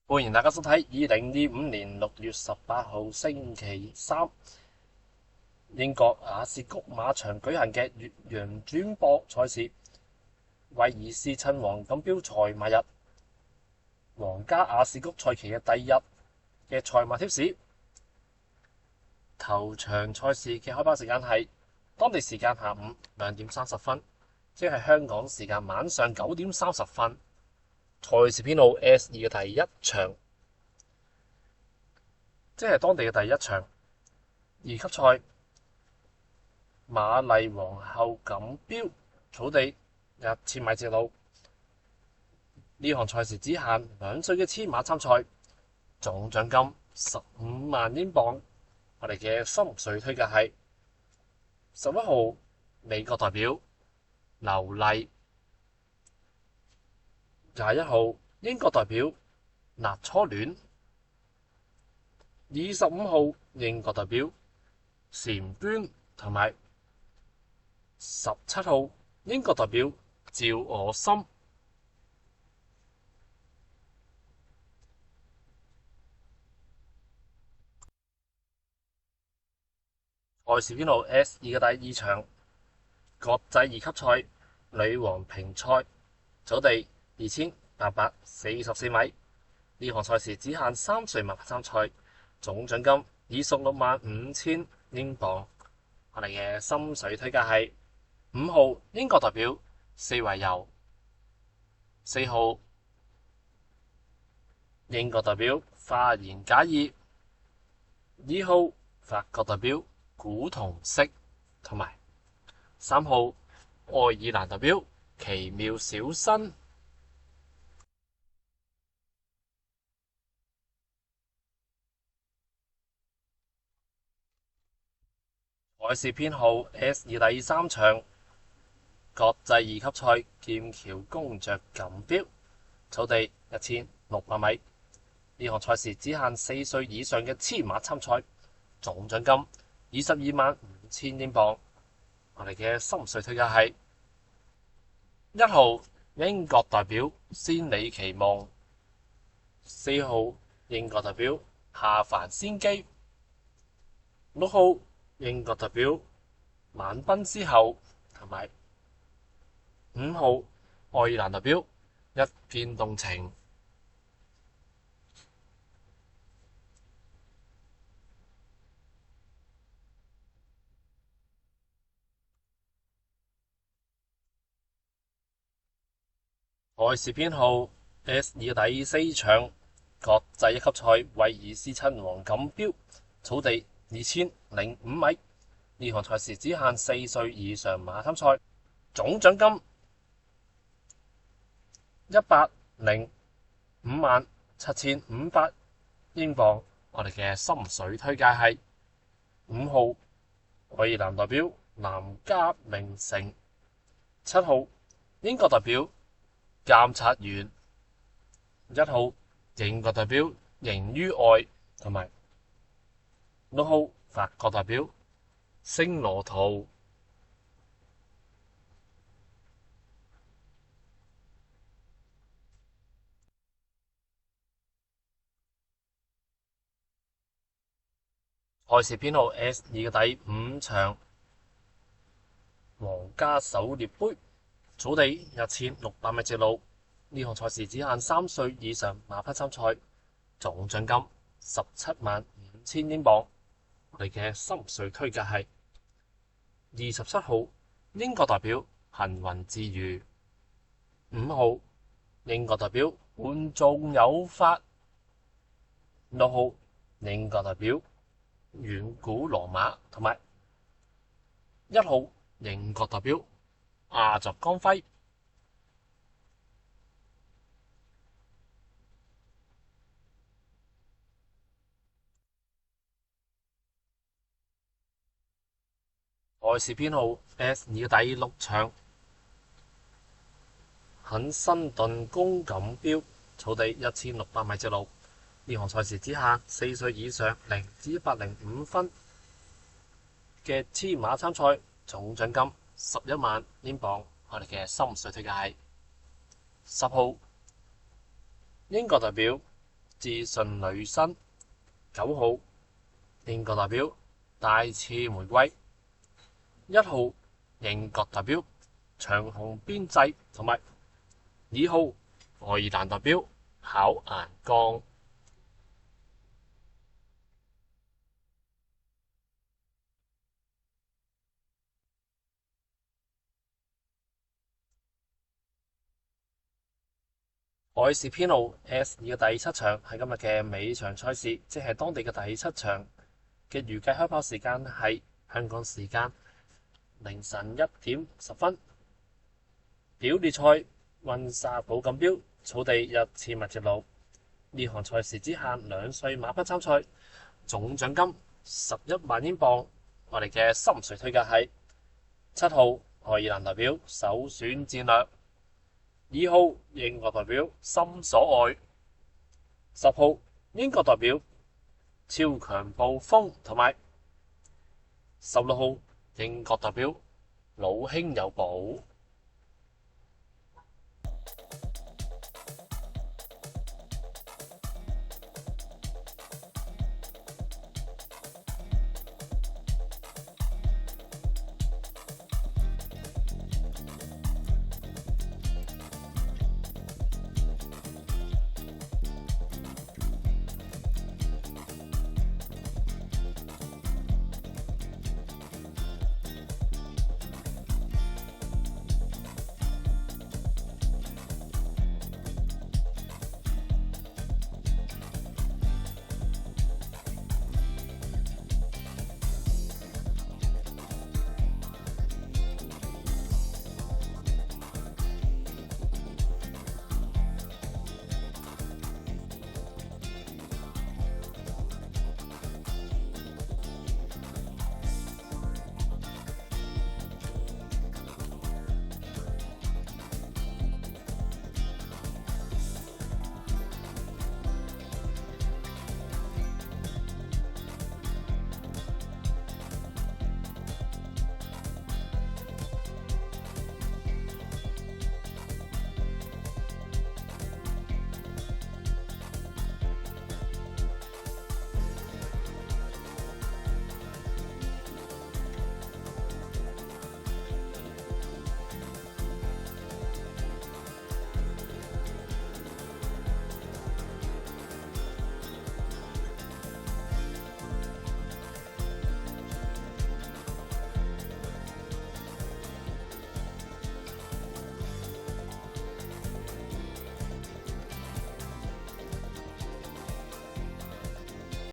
歡迎大家收睇2025年6月18號星期三英國雅士谷馬場舉行嘅越洋轉播賽事威爾斯親王錦標賽馬日，皇家雅士谷賽期嘅第一日嘅賽馬貼士。頭場賽事嘅開跑時間係當地時間下午2點30分，即係香港時間晚上9點30分。賽事編號 S2 嘅第一場，即係當地嘅第一場二級賽瑪麗皇后錦標草地1000米直路。呢項賽事只限2歲嘅雌馬參賽，總獎金15萬英鎊。我哋嘅心水推介係11號美國代表劉麗、21號英國代表納初戀、25號英國代表嬋娟，同埋17號英國代表趙我心。賽事編號 S2 嘅第二場國際二級賽女王瓶賽草地2844米。呢項賽事只限3歲馬參賽，總獎金265000英鎊。我哋嘅心水推介係5號英國代表四圍遊、4號英國代表花言假意、2號法國代表古銅色，同埋3號愛爾蘭代表奇妙小新。賽事編號 S2 第三場國際二級賽劍橋公爵錦標草地1600米。呢項賽事只限4歲以上嘅雌馬參賽，總獎金225000英鎊。我哋嘅心水推介係1號英國代表仙履奇夢、4號英國代表下凡仙姬、6號英國代表晚賓之後，同埋5號愛爾蘭代表一見動情。賽事編號 S2 第四場國際一級賽威爾斯親王錦標草地2005米。呢項賽事只限4歲以上馬參賽，總獎金1057500英鎊。我哋嘅心水推介係5號愛爾蘭代表南加名城、7號英國代表監察員、1號英國代表形於愛，同埋6號法國代表星羅圖。賽事編號 S2 嘅第五場皇家狩獵盃草地1600米直路。呢項賽事只限3歲以上馬匹參賽，總獎金175000英鎊。我哋嘅心水推介係27號英國代表幸運之餘、5號英國代表換眾有法、6號英國代表遠古羅馬，同埋1號英國代表亞澤光輝。賽事編號 S2 嘅第六場肯辛頓宮錦標草地1600米直路。呢項賽事只限4歲以上0至105分嘅雌馬參賽，總獎金11萬英鎊。我哋嘅心水推介係10號英國代表自信女神。9號英國代表大刺玫瑰。1號英國代表長紅邊際，同埋2號愛爾蘭代表考顏鋼。賽事編號 S2 嘅第7場係今日嘅尾場賽事，即係當地嘅第7場嘅預計開跑時間係香港時間凌晨1點10分。表列賽溫莎堡錦標草地1000米接路，呢項賽事只限2歲馬匹參賽，總獎金11萬英鎊。我哋嘅心水推介係7號愛爾蘭代表首選戰略，2號英國代表心所愛，10號英國代表超強暴風，同埋16號英國代表老兄有寶。